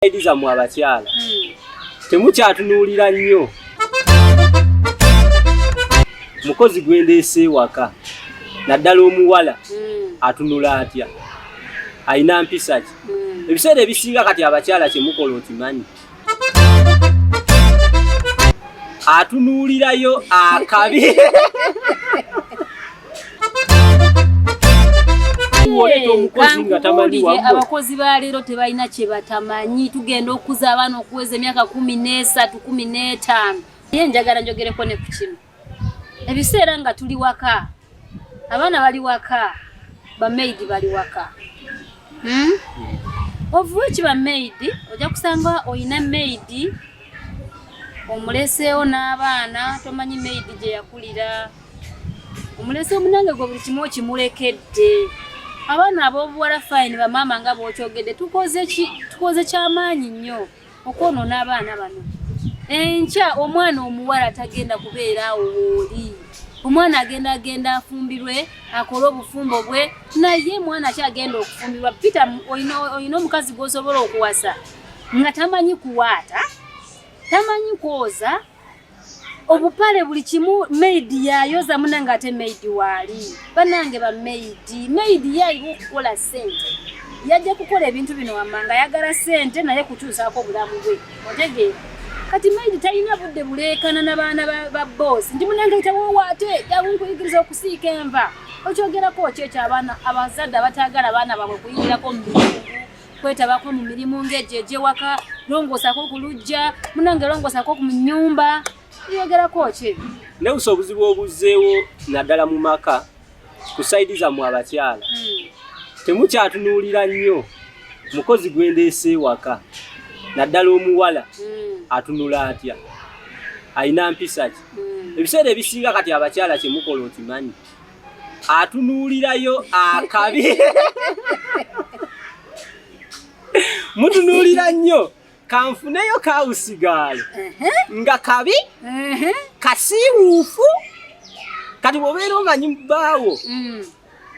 Ediza mu abakyala temukyatunuulira nnyo mukozi gwendeese waka naddala omuwala atunula atya ayina mpisa ki ebiseera ebisinga kati abakyala kyemukola okimanyi atunuulirayo akabi abakozi ba leero tebalina kye batamanyi tugenda okuza abaana okuweza emyaka 13 15 ye njagala njogereko ne ku kino ebiseera nga tuli waka abaana bali waka ba maid bali waka ovuki ba maid ojja kusanga oyina maid omuleseewo n'abaana tomanyi maid gye yakulira omulese omunange gwe buli kimu kimulekedde abaana abobuwala fine bamama nga bokyogedde tukoze kyamaanyi nnyo okwonoona abaana bano enkya omwana omuwala tagenda kubeeraawo wooli omwana agenda afumbirwe akole obufumbo bwe naye mwana akyagenda okufumbirwa pita oyina omukazi gw'osobola okuwasa nga tamanyi kuwaata tamanyi kwoza obupale buli kimu maid yayoza munanga ate maid wali banange ba maid yayiwa okukola sente yajja kukola ebintu bino wamanga yagala sente naye kukyusaako obulamu bwe otegeera kati maid talina budde buleekana n'abaana ba boss ndi munanga itawowaate yakunkuyigiriza okusiika enva okyogerako kyekyo abaana abazadde abatagala abaana babwe kuyingirako mu mirimu kwetabako mu mirimu ng'egyewaka longoosako ku lujja munange longoosako ku nnyumba yogerako ki ne usobuzibu obuzzeewo naddala mu maka kusaidiza mu abakyala temukyatunuulira nnyo mukozi gwendeese waka naddala omuwala atunula atya ayina mpisa ki ebiseera ebisinga kati abakyala kyemukola okimanyi atunuulirayo akabi mutunuulira nnyo kanfuneyo kawusigaalo nga kabi kasiiwuufu kati bwobeera omanyi mubaawo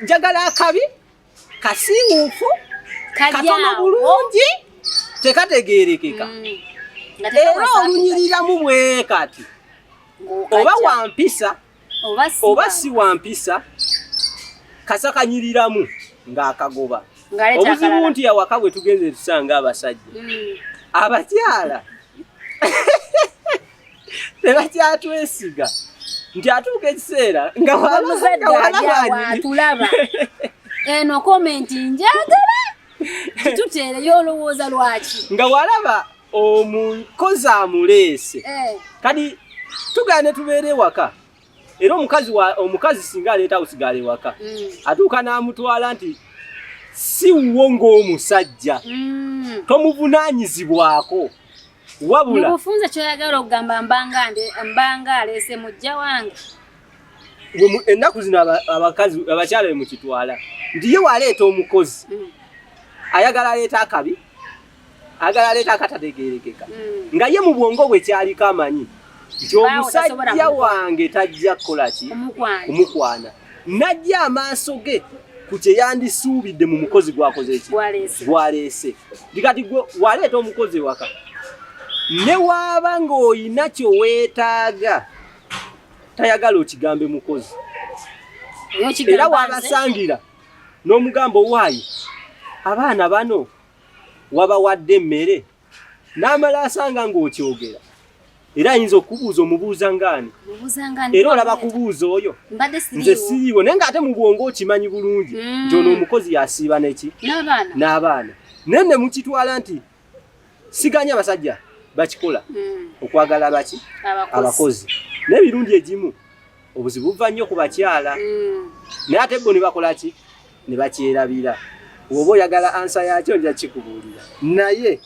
njagala akabi kasiiwuufu katono bulungi tekategeerekeka era olunyiriramu bwe kati oba wampisa oba si wampisa kasakanyiriramu ng'akagoba obuzibu nti awaka bwe tugenze tusanga abasajja abakyala tebakyatwesiga nti atuuka ekiseera nga watulaba eno komenti njagala tituteereyo olowooza lwaki nga walaba omukozi amuleese kati tugane tubeere ewaka era omukazi singa aleeta usigala ewaka atuuka n'amutwala nti si wo ng'omusajja tomuvunaanyizibwako wabula mubufunze kyoyagala okugamba mbanga aleese mujja wange ennaku zino abakyala be mukitwala nti ye waleeta omukozi ayagala aleeta akabi ayagala aleeta akatategeerekeka nga ye mu bwongo bwe kyaliko amanyi nti omusajja wange tajja kukola ki kumukwana najja amaaso ge ku kye yandisuubidde mu mukozi gwakoze eki gwaleese ndikati gwe waleeta omukozi waka ne waaba ng'oyina kyo weetaaga tayagala okigambe mukozi era wabasangira n'omugamba owaayo abaana bano wabawadde emmere n'amala asanga ng'okyogera era ayinza okubuuza omubuuza ngaani era olaba kubuuza oyo nze siriiwo naye ng'ate mu bwongo okimanyi bulungi nti ono omukozi yasiiba neki n'abaana naye ne mukitwala nti siganya abasajja bakikola okwagala baki abakozi n'ebirundi egimu obuzibu buva nnyo ku bakyala naye ate bo ne bakola ki ne bakyerabira oba oyagala ansa yakyo nja kikubuulira naye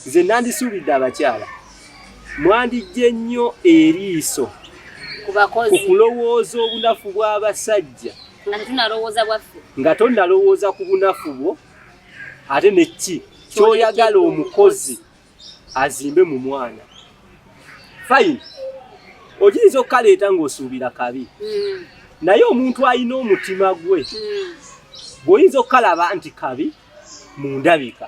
nze nandisuubidde abakyala mwandijje nnyo eriiso ku kulowooza obunafu bw'abasajja nga tonnalowooza ku bunafu bwo ate neki kyoyagala omukozi azimbe mu mwana fine ogiyinza okukaleeta ng'osuubira kabi naye omuntu alina omutima gwe bw'oyinza okukalaba nti kabi mu ndabika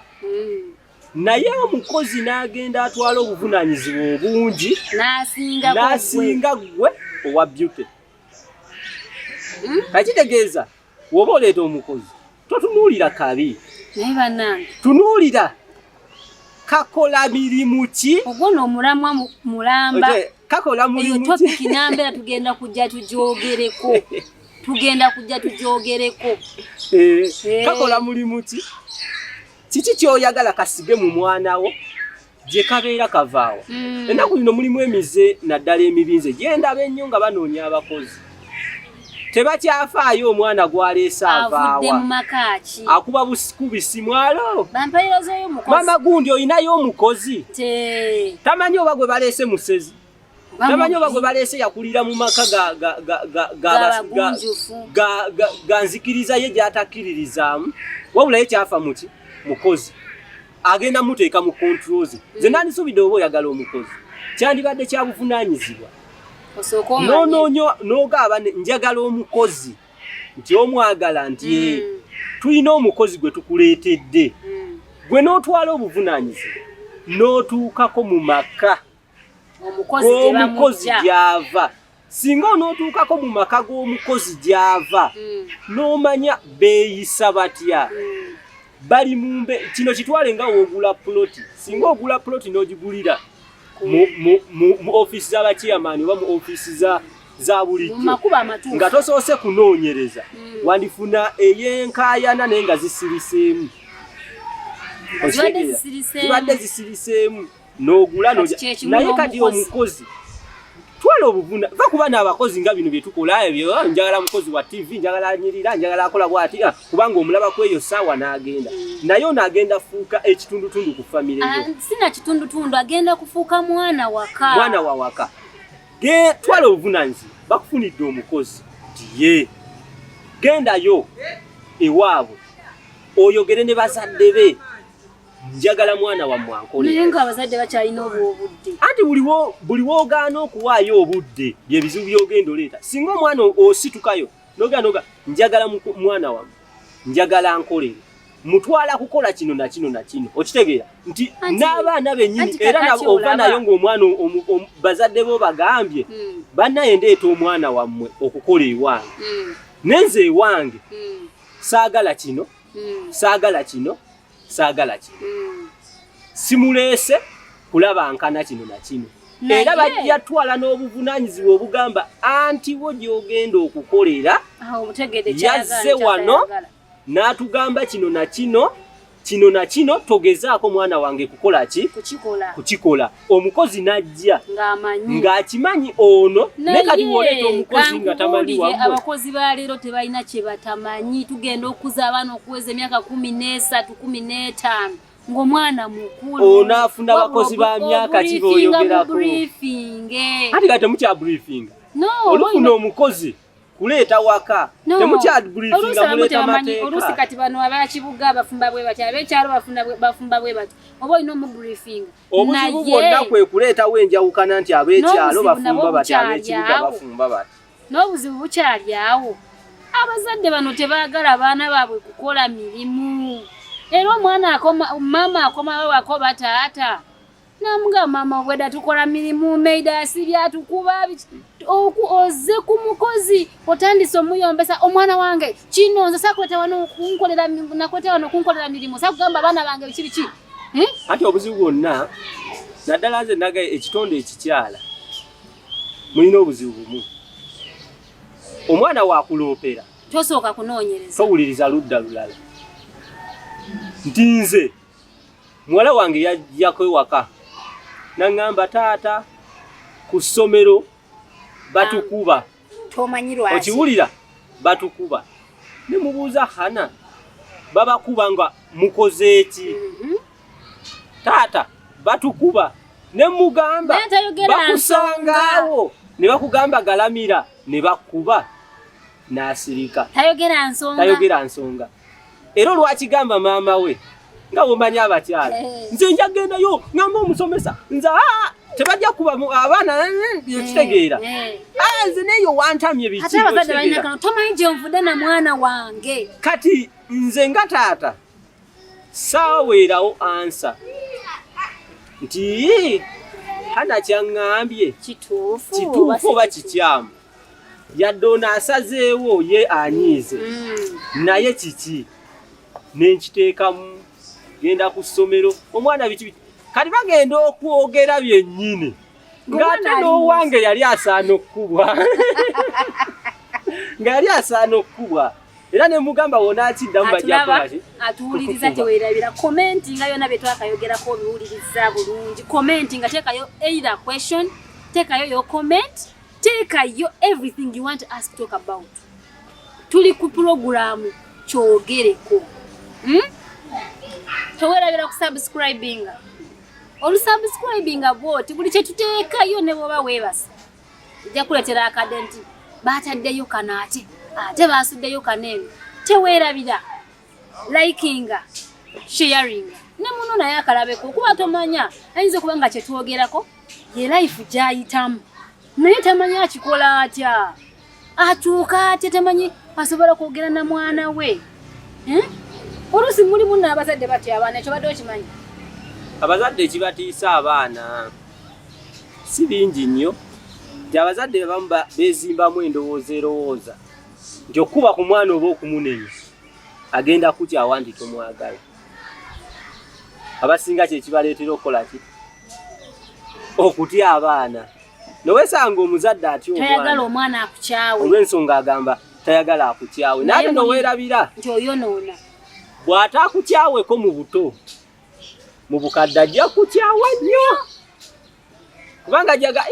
naye omukozi n'agenda atwala obuvunaanyizibwa obungi n'asinga gwe owa beauty. Kakitegeeza woba oleeta omukozi totunuulira kabi naye bannange tunuulira kakola mirimu ki ogwo n'omulamwa mulamba kakola mulimu eyo topiki nambera tugenda kujja tujoogereko kakola mulimu ki kiki kyoyagala kasige mu mwana wo gye kabeera kavaawo. Ennaku zino mulimu emize naddala emibinze gyendaba ennyo nga banoonya abakozi tebakyafaayo omwana gwaleese avaawa akuba kubisi mwalo mama gundi oyinayo omukozi tamanyi oba gwe baleese musezi tamanyi oba gwe baleese yakulira mu maka ganzikiriza ye gyatakkiririzaamu wabula ye kyafa muki mukozi agenda muteeka mu controls nze nandisuubidde oba oyagala omukozi kyandibadde kyabuvunaanyizibwa n'ogamba njagala omukozi nti omwagala nti tulina omukozi gwe tukuleetedde gwe n'otwala obuvunaanyizibwa n'otuukako mu maka g'omukozi gy'ava. Singa onootuukako mu maka g'omukozi gy'ava n'omanya beeyisa batya bali mumbe kino kitwale nga woogula ploti. Singa ogula ploti n'ogigulira mu office z'abachairman oba mu office za bulijjo nga tosoose kunoonyereza wandifuna ey'enkaayana naye nga zisiriseemu zibadde zisiriseemu n'ogula naye kati omukozi twala obuvuna va kuba n'abakozi nga bino bye tukola ebyo njagala mukozi wa TV njagala anyirira njagala akola bw'ati kubanga omulaba kweyo ssaawa n'agenda naye onagenda fuuka ekitundutundu ku famire yo sina kitundutundu agenda kufuuka mwana wa waka twala obuvunaanyizibwa bakufunidde omukozi nti ye gendayo ewaabwe oyogere ne bazadde be njagala mwana wa mwankole naye ng'abazadde bakyalina obudde anti buli woogaana okuwaayo obudde bye bizibu by'ogenda oleeta singa omwana ositukayo noga njagala mwana wamme njagala nkolere mutwala kukola kino na kino na kino okitegeera nti n'abaana bennyini era ova nayo ng'omwana bazadde bo bagambye bannaye ndeeta omwana wammwe okukola ewange nenze ewange saagala kino saagala kino saagala kino simuleese kulaba nkana kino na kino era bajja twala n'obuvunaanyizibwa obugamba anti wo gy'ogenda okukolera yazze wano n'atugamba kino na kino togezaako mwana wange kukola ki kukikola omukozi n'ajja ng'akimanyi ono ne kati woleeta omukozi nga tamanyi wammwe abakozi ba leero tebalina kye batamanyi tugenda okuza abaana okuweza emyaka 13 15 ng'omwana mukulu onaafuna abakozi ba myaka ki b'oyogerako ati kati temukya briefinga olufuna omukozi kuleeta waka temukya briefinga muleeta mateeka oluusi kati bano abakibuga bafumba bwe bati ab'ekyalo bafumba bwe bati oba olina omubriefinga obuzibu bwonna kwe kuleetawo enjawukana nti ab'ekyalo bafumba bati ab'ekibuga bafumba bati n'obuzibu bukyali awo abazadde bano tebaagala baana baabwe kukola mirimu era omwana mama akomawo wakoba taata namuga mama weda tukola mirimu meida asiri atukuba oze ku mukozi otandise omuyombesa omwana wange kino nze sakweta wano kunkolera nakweta wano kunkolera mirimu sakugamba baana bange biki ati obuzibu bwonna naddala nze naga ekitonde ekikyala mulina obuzibu bumu omwana wakuloopera tosooka kunoonyereza towuliriza ludda lulala nti nze muwala wange yajjako ewaka naŋŋamba taata ku ssomero batukuba okiwulira batukuba ne mubuuza hana babakuba nga mukoze eki taata batukuba ne mugamba bakusangaawo ne bakugamba galamira ne bakuba n'asirika tayogera nsonga era olwakigamba maama we nga bwomanya abakyala nze njagendayo ngamba omusomesa nze tebajja kuba abaana ekitegeera nze neyo wantamye tomanyi gye nvudde na mwana wange kati nze nga taata saaweerawo ansa nti hana kyaŋŋambye kituufu oba kikyamu yadde ono asazeewo ye anyiize naye kiki nenkiteekamu genda ku ssomero omwana biki kati bagenda okwogera byennyini ng'ate n'owange yali asaana okkubwa nga yali asaana okkubwa era ne mugamba wona akiddamu bajjakolaki atuwuliriza teweerabira komenti nga yonna bye twakayogerako obiwuliriza bulungi komenti nga teekayo either question teekayo yo comment teekayo everything you want us to talk about tuli ku programu kyogereko teweerabira ku subscribinga olusubscribinga bwoti buli kye tuteekayo ne bwoba weebasa ejja kuleetera akadde nti baataddeyo kano ate baasuddeyo kaneeno teweerabira likinga sharinga ne muno naye akalabeko kuba tomanya ayinza okuba nga kyetwogerako ye life gyayitamu naye tamanyi akikola atya atuuka atya tamanyi asobola kwogera na mwana we oluusi mulimu n'abazadde batya abaana ekyo badde okimanyi abazadde ekibatiisa abaana si bingi nnyo nti abazadde abamu beezimbamu endowooza erowooza nti okuba ku mwana oba okumunenya agenda kutyawa nti tomwagala abasinga kyekibaleetera okukola ki okutya abaana nowesanga omuzadde atya tayagala omwana akukyawe olw'ensonga agamba tayagala akukyawe naye noweerabira nti oyonoona bw'ata akukyaweko mu buto mu bukadde ajja kukyawa nnyo kubanga jaga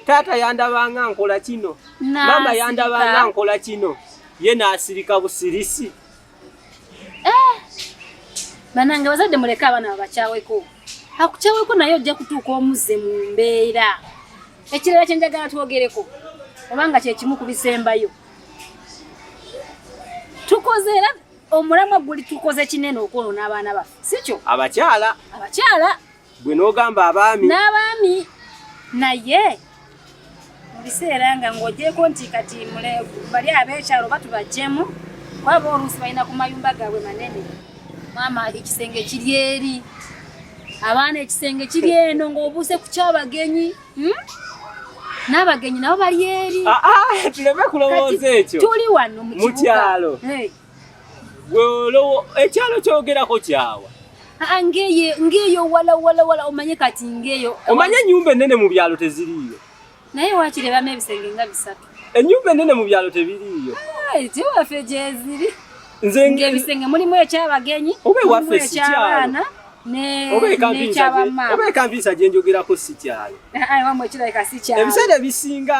taata yandabanga nkola kino mama yandabanga nkola kino ye n'asirika busirisi banange bazadde muleke abaana babakyaweko akukyaweko naye ojja kutuuka omuzze mu mbeera ekirala kye njagala twogereko obanga kyekimu ku bisembayo tukoze era omulamwa guli tukoze kinene okwonoona abaana baffe sikyo abakyala bwe n'ogamba abaami n'abaami naye mu biseera nga ng'ogyeko nti kati bali ab'ekyalo batubajjemu kwaba oluusi balina ku mayumba gaabwe manene maama ekisenge kiri eri abaana ekisenge kiri eno ng'obuuse ku ky'abagenyi n'abagenyi nabo bali eri tuleme kulowooza ekyo tuli wano mu kyalo ekyalo kyogerako kyawa ngeeyo wala omanye kati ngeeyo omanye ennyumba ennene mu byalo teziriiyo naye wakirebamu ebisenge nga 3 ennyumba ennene mu byalo tebiriiyo tiwaffe gyeziri ng'ebisenge mulimu ekyabagenyi oba ewaffe si ekyabaana oba ekampiisa gye njogerako si kyalo wamwe ekirabika si kyalo ebiseera ebisinga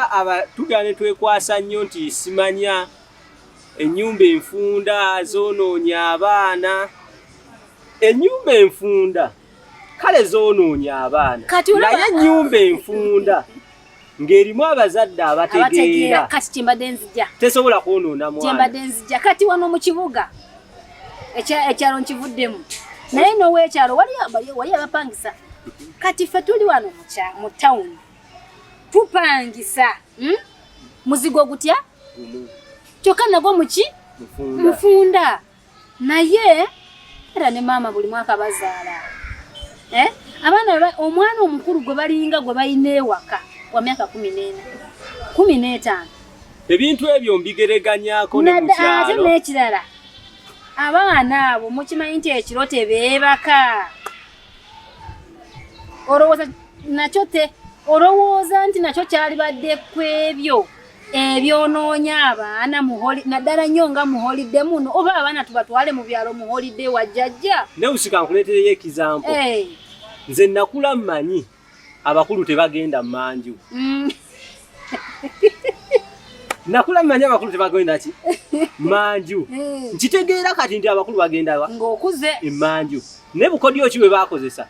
tugaa ne twekwasa nnyo nti simanya ennyumba enfunda zoonoonya abaana ennyumba enfunda kale zoonoonya abaana naye ennyumba enfunda ng'erimu abazadde abategeera kati kyembadde nzija tesobola kwonoona mwana kyembadde nzija kati wano mu kibuga ekyalo nkivuddemu naye n'ow'ekyalo wali abapangisa kati ffe tuli wano mu tawuni tupangisa muzigo gutya kyokka nagwo muki mufunda naye era ne maama buli mwaka bazaala abaana omwana omukulu gwe balinga gwe balina ewaka wa myaka 14-15 ebintu ebyo mbigereganyako ne mu kyalo ate n'ekirala abaana abo mukimanyi nti ekiro tebeebaka olowooza nti nakyo kyali badde ku ebyo ebyonoonya abaana naddala nnyo nga mu holide muno oba abaana tubatwale mu byalo mu holide wajjajja neusika nkuleetereyo ekizampo nze nakula mmanyi abakulu tebagenda mmanju nakula mmanyi abakulu tebagenda ki manju nkitegeera kati nti abakulu bagenda ng'okuze emmanju ne bukodyo ki bwe bakozesa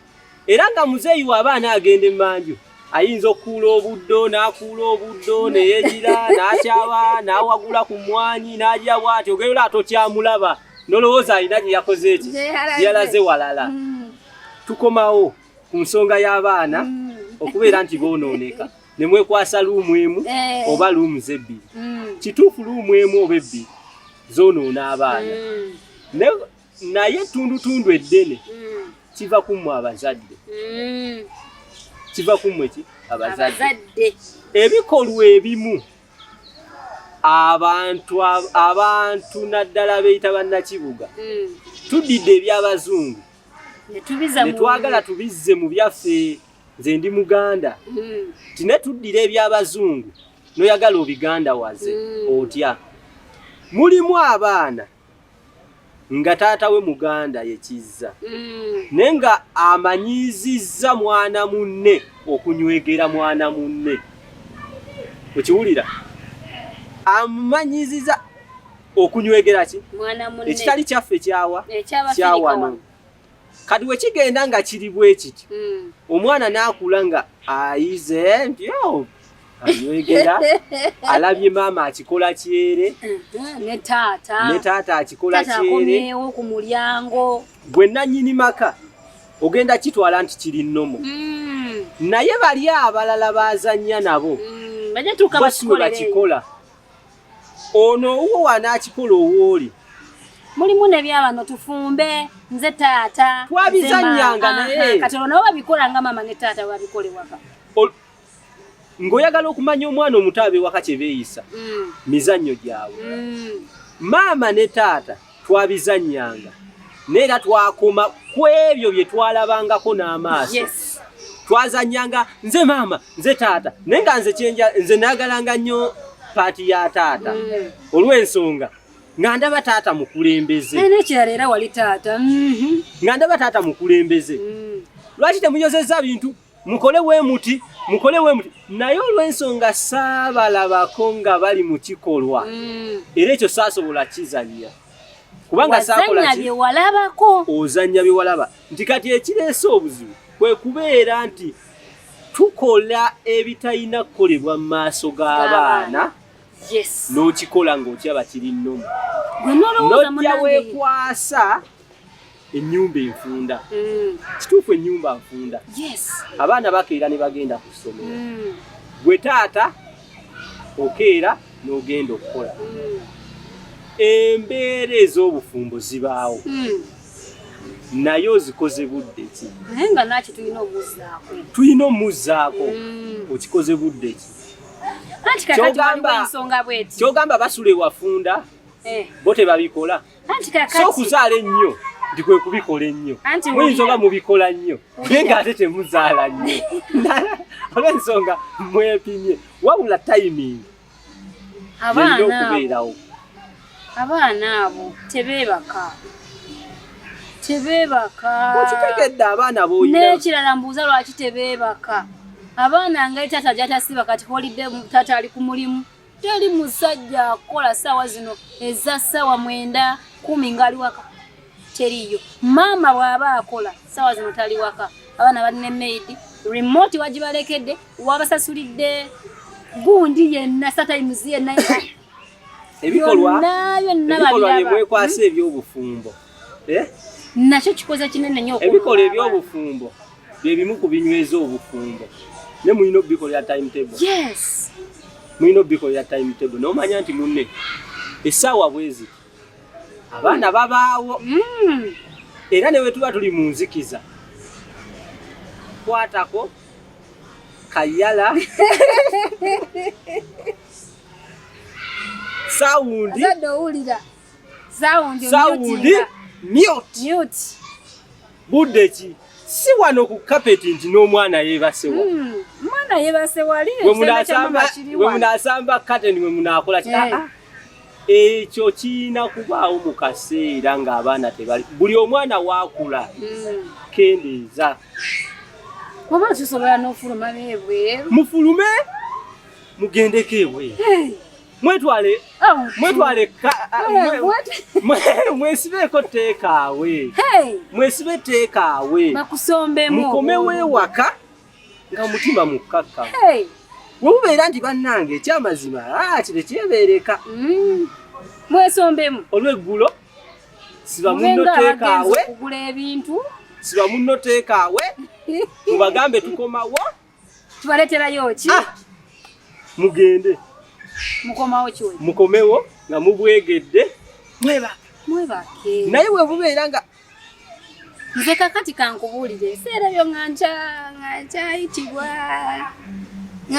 era nga muzeeyi w'abaana agenda emmanju ayinza okukuula obuddo n'akuula obuddo neyegira n'akyaba n'awagula ku mwanyi n'ajja bw'ati ogenda ate okyamulaba nolowooza alina gye yakoze eki yalaze walala tukomawo ku nsonga y'abaana okubeera nti boonooneka ne mwekwasa luumu emu oba luumu zebbiri kituufu luumu emu oba ebbiri zoonoona abaana naye tundutundu eddene kiva kummwe abazadde. Kiva kummwe ki abazadde. Ebikolwa ebimu abantu naddala beyita bannakibuga tuddidde eby'abazungu ne twagala tubizze mu byaffe. Nze ndi Muganda tine tuddira eby'abazungu noyagala obiganda waze otya. Mulimu abaana nga taata we Muganda yekizza nenga amanyizizza mwana munne okunywegera mwana munne. Okiwulira? Amanyiziza okunywegera ki mwana munne ekitali kyaffe kyawano. Kati we kigenda nga kiri bwe kiti omwana n'akula nga ayize mpyo anywegera alabye maama akikola kyere ne taata akikola kyere akomyewo ku mulyango. Gwe nannyini maka ogenda kitwala nti kiri nnomo naye bali abalala bazannya nabo basiwe bakikola. Ono owuwo wanaakikola owooli. Mulimu nebyabano tufumbe nze taata twabizannyanga naye kati ono babikola nga mama ne taata babikolewaka. Ng'oyagala okumanya omwana omutaabe waka kye beeyisa mizannyo gyabwe. Maama ne taata twabizannyanga naye era twakoma ku ebyo bye twalabangako n'amaaso. Twazannyanga nze maama nze taata naye nga nze nayagalanga nnyo paati ya taata olw'ensonga nga ndaba taata mukulembeze. N'ekirala era wali taata. Nga ndaba taata mukulembeze. Lwaki temuyozezza bintu mukole we muti naye olw'ensonga saabalabako nga bali mu kikolwa era ekyo saasobola kizannya kubanga saakola ki ozannya bye walaba. Nti kati ekireese obuzibu kwe kubeera nti tukola ebitalina kukolebwa mu maaso g'abaana n'okikola ng'okyaba kiri nnomo n'ojja weekwasa ennyumba enfunda. Kituufu ennyumba nfunda. Abaana bakeera ne bagenda ku ssomero. Gwe taata okeera n'ogenda okukola. Embeera ez'obufumbo zibaawo naye ozikoze budde ki? Naye nga nakyo tulina omuzzaako. Tulina omuzzaako. Okikoze budde ki? Kyogamba basula ewafunda bo tebabikola. So okuzaala ennyo ndi kwe kubikola ennyo. Muyinza oba mubikola nnyo naye ng'ate temuzaala nnyo. Olw'ensonga mwepimye wabula timing erina okubeerawo. Abaana abo tebeebaka. Okitegedde abaana b'olina. N'ekirala mbuuza lwaki tebeebaka. Abaana nga taata gy'atasiba kati holidde taata ali ku mulimu. Teri musajja akola ssaawa zino eza ssaawa 9, 10 ng'ali waka. Teriyo. Maama bw'aba akola ssaawa zino tali waka. Abaana balina maid remote wagibalekedde wabasasulidde gundi yenna sometimes yenna. Ebikolwa bye mwekwasa eby'obufumbo. Nakyo kikoze kinene nnyo. Ebikolwa eby'obufumbo bye bimu ku binyweza obufumbo. Ne mulina obikolera timetable. Mulina obikolera timetable n'omanya nti munne essaawa bwezi abaana babaawo. Era ne bwe tuba tuli mu nzikiza kwatako kayala saundi mute budde ki si wano ku kapeti nti n'omwana yeebasewa. Mwana yeebase wali we munaasamba kateni we munaakola ki ekyo kiina kubaawo mu kaseera ng'abaana tebali. Buli omwana waakula kendeeza. Oba tusobola n'ofuluma n'ebweru. Mufulume mugendeko ebweru. Mwetwale mwesibeeko teekaawe. Mwesibe teekaawe. Bakusombemu. Mukomewo ewaka nga mutima mukkakkamu. Bwe mubeera nti bannange ekyamazima kino kyebeereka. Mwesombemu. Olw'eggulo siba munno teekaawe. Okugula ebintu. Siba munno teekaawe. Mubagambe tukomawo. Tubaleeterayo ki? Mugende. Mukomawo ki? Mukomewo nga mubwegedde. Mwebake. Naye bwe bubeera nga nze kakati kankubulire ebiseera byo nga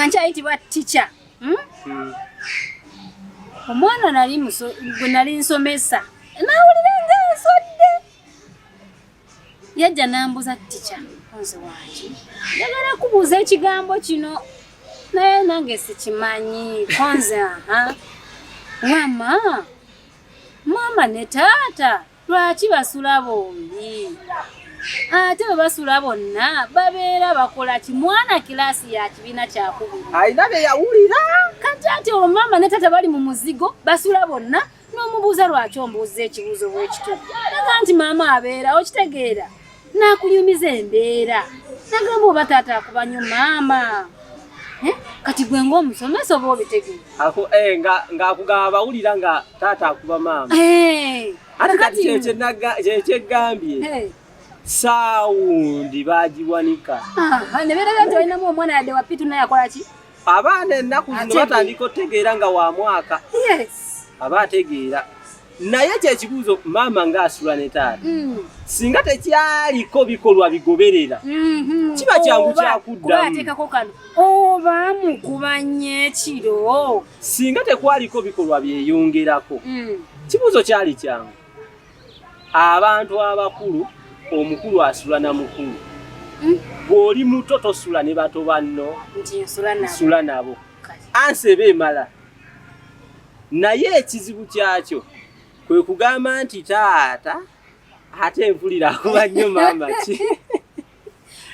nkyayitibwa teacher. Omwana gwe nali nsomesa nawulira nga nsodde yajja nambuza teacher nze wange njagala kubuuza ekigambo kino naye nange sikimanyi konze mama ne taata lwaki basula bombi ate bwe basula bonna babeera bakola ki mwana kilaasi ya kibiina kyakubiri ayina bye yawulira kati ate mama ne taata bali mu muzigo basula bonna n'omubuuza lwaki ombuuza ekibuuzo bwekito naga nti maama abeera okitegeera nakunyumiza embeera nagamba oba taata akuba nnyo maama kati gwe ng'omusomesa oba obitegeera ng'akugamba bawulira nga taata akuba maama ate kati kyekyegambye saawundi bagiwanika ne beeraga nti olinamu omwana yadde wapitu naye akola ki abaana ennaku zino batandika otegeera nga wa mwaka aba ategeera naye kyekibuuzo maama ng'asula ne taata singa tekyaliko bikolwa bigoberera kiba kyangu kyakuddamu ateekako kano oba mukuba nnyo ekiro singa tekwaliko bikolwa byeyongerako kibuuzo kyali kyangu abantu abakulu omukulu asula na mukulu bw'oli muto tosula ne bato banno nsula nabo anseba emala naye ekizibu kyakyo kwe kugamba nti taata ate empulira akuba nnyo maama ki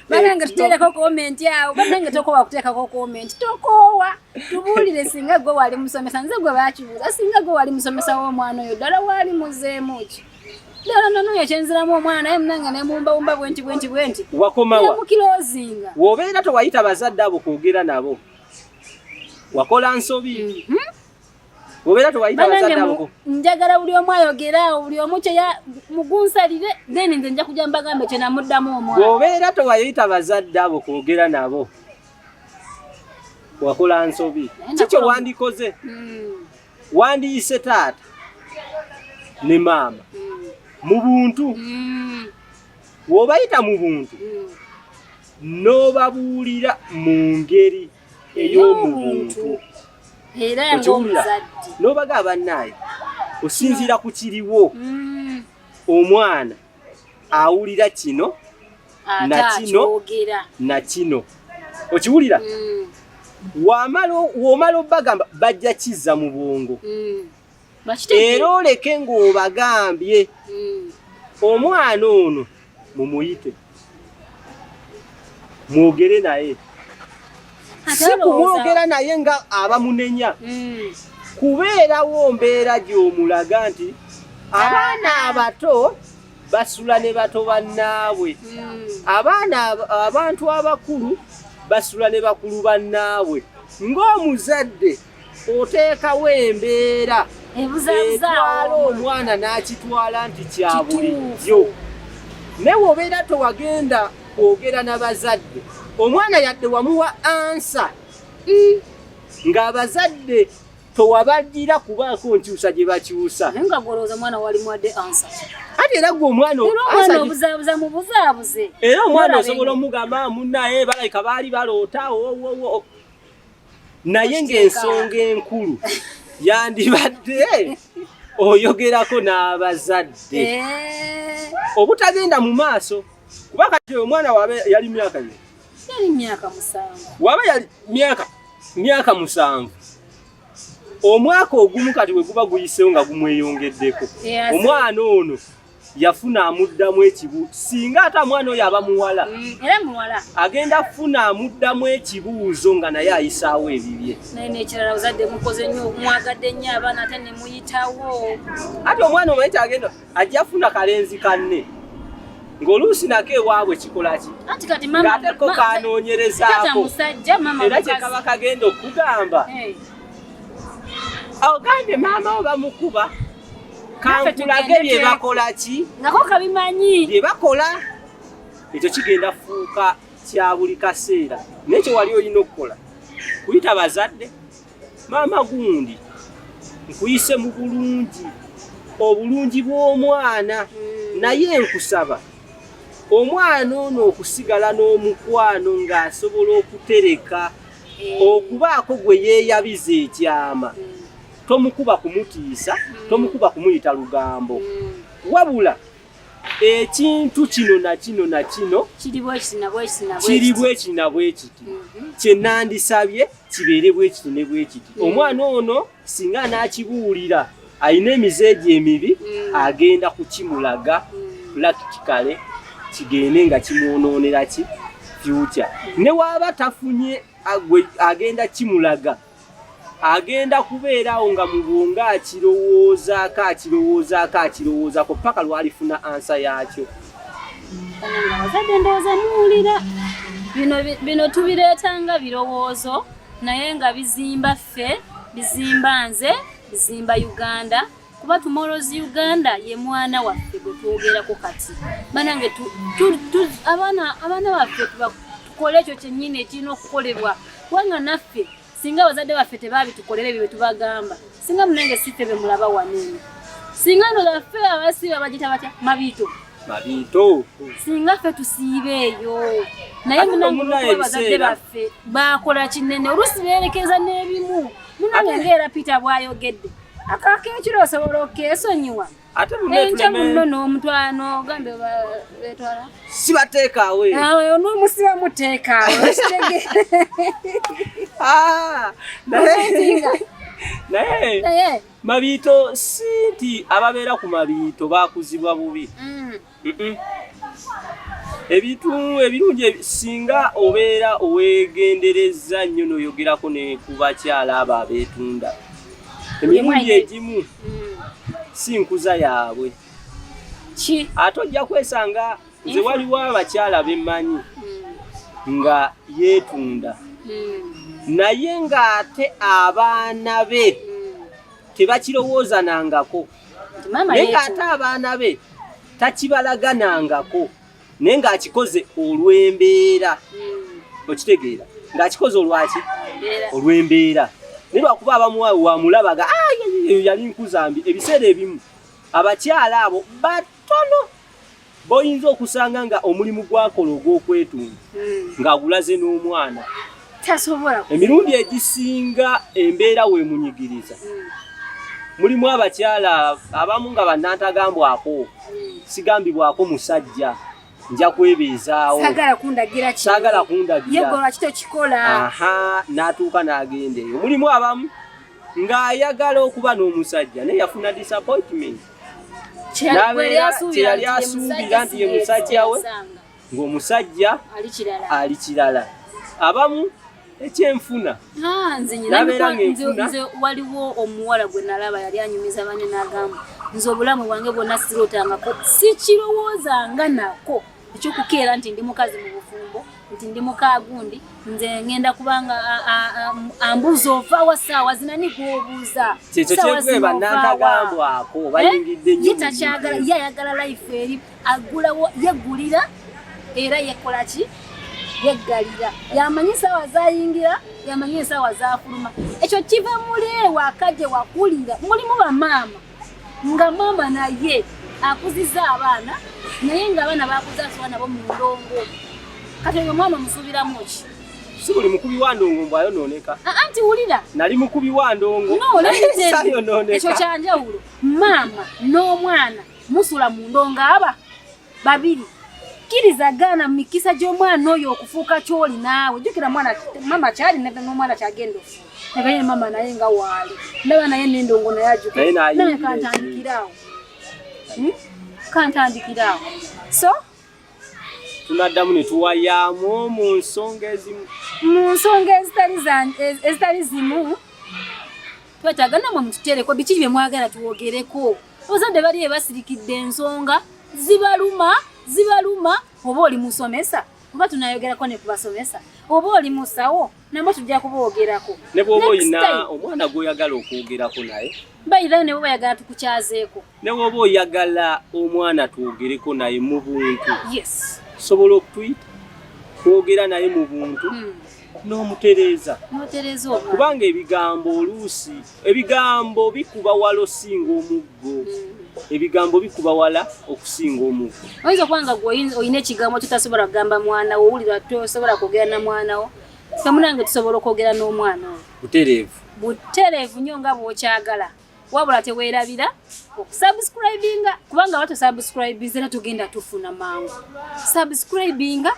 banange tuteereko komenti awo banange tokoowa kuteekako komenti tokoowa tubuulire singa gwe wali musomesa nze gwe baakibuuza singa gwe wali musomesa w'omwana oyo ddala waali muzeemu ki ddala nonoyo kyenziramu omwana naye munange nemumbawumba bwenti wakomawa nemukiroozinga w'obeera tewayita bazadde abo kwogera nabo wakola nsobi w'obeera tewayita bazadde abo njagala buli omu ayogera buli omu mugunsalire then nze nja kujja mbagambe kye namuddamu omwana w'obeera tewayita bazadde abo kwogera nabo wakola nsobi kikyo wandikoze wandiyise taata ne maama mu buntu w'obayita mu buntu n'obabuulira mu ngeri ey'omu buntu era ng'omuzadde n'obaga bannaaye osinziira ku kiriwo omwana awulira kino na kino okiwulira w'omala obbagamba bajja kizza mu bwongo era oleke ng'obagambye omwana ono mumuyite mwogere naye si kumwogera naye nga abamunenya kubeerawo mbeera gy'omulaga nti abaana abato basula ne bato bannaabwe abantu abakulu basula ne bakulu bannaabwe ng'omuzadde oteekawo embeera etwala omwana n'akitwala nti kya bulijjo naye obeera tewagenda kwogera n'abazadde omwana yadde wamuwa ansa ng'abazadde towabaddira kubaako nkyusa gye bakyusa nga gwolowooza omwana wali muwadde ansa ate era gwe omwana obuzaabuza mu buzaabuze era omwana osobola omugamba munnaye balayika baali baloota naye ng'ensonga enkulu yandibadde oyogerako n'abazadde obutagenda mu maaso kuba kati omwana waaba yali myaka waba yali myaka 7 omwaka ogumu kati bwe guba guyiseewo nga gumweyongeddeko omwana ono yafuna amuddamu ekibuuzo singa ate omwana oyo aba muwala agenda kufuna amuddamu ekibuuzo nga naye ayisaawo ebibye naye n'ekirala bazadde mukoze nnyo mwagadde nnyo abaana ate ne muyitawo ate omwana omayita agenda ajja funa kalenzi kanne ng'oluusi nako ewaabwe kikola ki ng'ateko kanoonyerezaako era kye kaba kagenda okugamba ogambye maama oba mukuba kankulage bye bakola ki ngako kabimanyi bye bakola ekyo kigenda fuuka kya buli kaseera nekyo wali olina okukola kuyita bazadde maama gundi nkuyise mu bulungi obulungi bw'omwana naye nkusaba omwana ono okusigala n'omukwano ng'asobola okutereka okubaako gwe yeeyabiza ekyama tomukuba kumutiisa tomukuba kumuyita lugambo wabula ekintu kino na kino na kino kiri bwekiti na bwekiti kye nandisabye kibeere bwekiti ne bwekiti omwana ono singa n'akibuulira alina emizeegi emibi agenda kukimulaga practically kigende nga kimwonoonera ki future ne waaba tafunye agenda kimulaga agenda kubeerawo nga mubunga akirowoozaako paka lwalifuna ansa yaakyo. Abazadde ndowooza muwulira bino tubireetanga birowoozo naye nga bizimba ffe bizimba nze bizimba Uganda kuba tumorozi Uganda ye mwana waffe gwe twogerako kati banange abaana baffe tukole ekyo kyennyini ekirina okukolebwa kubanga naffe singa abazadde baffe tebabitukolera ebyo bye tubagamba singa munange siffe be mulaba wanene singa ndo baffe abasiiba bagita batya mabiito singa ffe tusiibe eyo naye munange abazadde baffe bakola kinene oluusi beerekeza n'ebimu munange ng'era Peter bw'ayogedde akakekiro osobola okeesonyiwa enkya muno n'omutwano gambe betwala sibateekaawe n'omusiba muteekaawe naye mabiito si nti ababeera ku mabiito bakuzibwa bubi ebintu ebirungi singa obeera owegendereza nnyo n'oyogerako ne ku bakyala abo abeetunda emirundi egimu si nkuza yaabwe ate ojja kwesanga nze waliwo abakyala bemmanyi nga yeetunda naye ng'ate abaana be tebakirowoozanangako naye ng'ate abaana be takibalaganangako naye ng'akikoze olw'embeera okitegeera ng'akikoze olwaki olw'embeera naye lwakuba abamu wamulabaga yali nkuzambi ebiseera ebimu abakyala abo batono boyinza okusanga nga omulimu gwakola ogw'okwetunga ng'agulaze n'omwana emirundi egisinga embeera weemunyigiriza mulimu abakyala abamu nga bannantagambwako sigambibwako musajja nja kwebeezaawo saagala kundagira n'atuuka n'agenda eyo mulimu abamu ng'ayagala okuba n'omusajja naye yafuna disappointment kyeyali asuubira nti ye musajja we ng'omusajja ali kirala abamu ekyenfuna nze waliwo omuwala gwe nalaba yali anyumiza banne n'agamba nze obulamu bwange bwonna sirootangako sikirowoozanga nako ekyokukeera nti ndi mukazi mu bufumbo nti ndi mukaagundi nze ngenda kubanga ambuuza ova wa saawa zinani gw'obuuza kyekyo kyekwe bannantagambwako bayingidde nnyo takyagala ye ayagala life eri agulawo yeggulira era yekola ki yeggalira yamanyi ensaawa zayingira yamanyi ensaawa zafuluma ekyo kiva muli ewa akajje wakulira mulimu bamaama nga maama naye akuziza abaana naye ng'abaana bakuza asoba nabo mu ndongo kati oyo mwana omusuubiramu ki si buli mukubi wa ndongo mbwayonooneka anti wulira nali mukubi wa ndongo ekyo kyanjawulo maama n'omwana musula mu ndongo aba babiri kirizagana mu mikisa gy'omwana oyo okufuuka ky'oli naawe jjukira mama kyali n'omwana kyagenda ofuuka naye mama naye nga waali ndaba naye n'endongo naye ajjukira naye kantandikiraawo so tunaddamu ne tuwayaamu mu nsonga ezitali zimu twetaaga namwe mututereko biki bye mwagala tuwogereko abazadde bali basirikidde ensonga zibaluma oba oli musomesa oba tunayogerako ne kubasomesa oba oli musawo nabwe tujja kuboogerako ne bw'oba oyina omwana gw'oyagala okwogerako naye bayirayo ne bwe bayagala tukukyazeeko ne bw'oba oyagala omwana twogereko naye mu buntu yes sobola okutuyita twogera naye mu buntu n'omutereza omwana kubanga ebigambo oluusi ebigambo bikuba wala osinga omuggo ebigambo bikuba wala okusinga omuggo oyinza okubanga gwe oyina ekigambo tutasobola kugamba mwana wo owulira tosobola kwogera na mwana wo kamunange tusobola okwogera n'omwana wo butereevu nnyo nga bw'okyagala wabula teweerabira okusubscribinga kubanga batusubscribinze era tugenda tufuna mangu subscribinga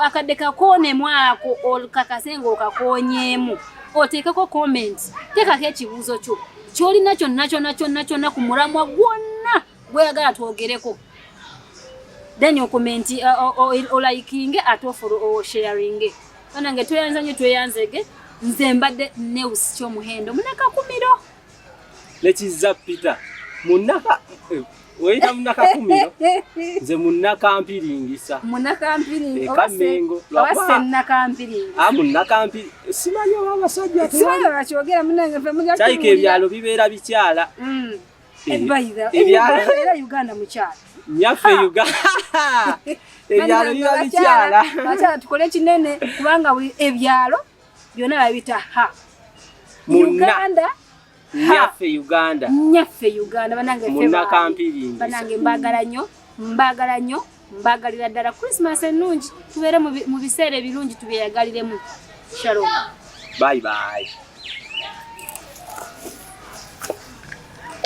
akadde kakoonemu ako olukakase ng'okakoonyeemu oteekeko comment teekako ekibuuzo kyo ky'olina kyonna ku mulamwa gwonna gweyagala twogereko then okomenti olaikinge ate osharinge banange tweyanza nnyo tweyanzege nze mbadde Neus Kyomuhendo munakakumiro lekiza Peter munaka weyita munakakumiro nze munakampiringisa Kamengo munakampi simanyi abasajja simanyi bakyogera munange fe mulya kyayika ebyalo bibeera bikyala ebyalo era Uganda mukyala nyaffe Uganda ebyalo biba bikyala bakyala tukole kinene kubanga ebyalo byonna babita ha Uganda nyaffe Uganda banange mbagala nnyo mbagalira ddala Christmas ennungi tubeere mu biseera ebirungi tubyeyagaliremu shalom bye